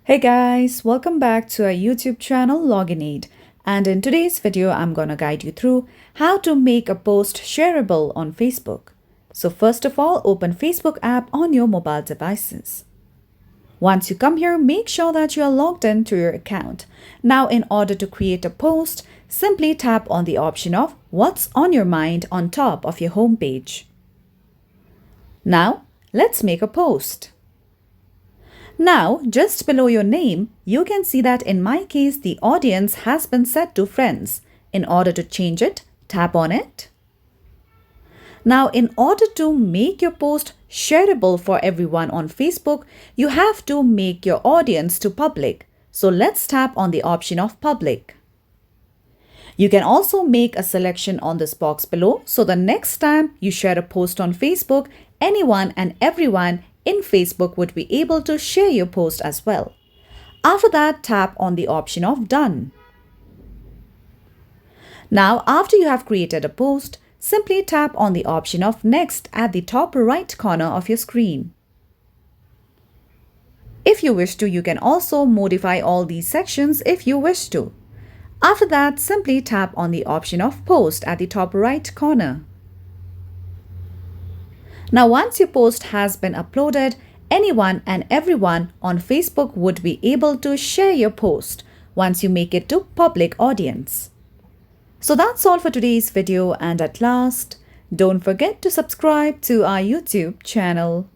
Hey guys, welcome back to our YouTube channel Login Aid, and in today's video I'm gonna guide you through how to make a post shareable on Facebook. So first of all, open Facebook app on your mobile devices. Once you come here, make sure that you are logged in to your account. Now in order to create a post, simply tap on the option of What's on your mind on top of your home page. Now let's make a post. Now, just below your name, you can see that in my case, the audience has been set to friends. In order to change it, tap on it. Now, in order to make your post shareable for everyone on Facebook, you have to make your audience to public. So let's tap on the option of public. You can also make a selection on this box below. So the next time you share a post on Facebook, anyone and everyone in Facebook would be able to share your post as well. After that, tap on the option of Done. Now, after you have created a post, simply tap on the option of Next at the top right corner of your screen. If you wish to, you can also modify all these sections if you wish to. After that, simply tap on the option of Post at the top right corner. Now, once your post has been uploaded, anyone and everyone on Facebook would be able to share your post once you make it to public audience. So that's all for today's video, and at last, don't forget to subscribe to our YouTube channel.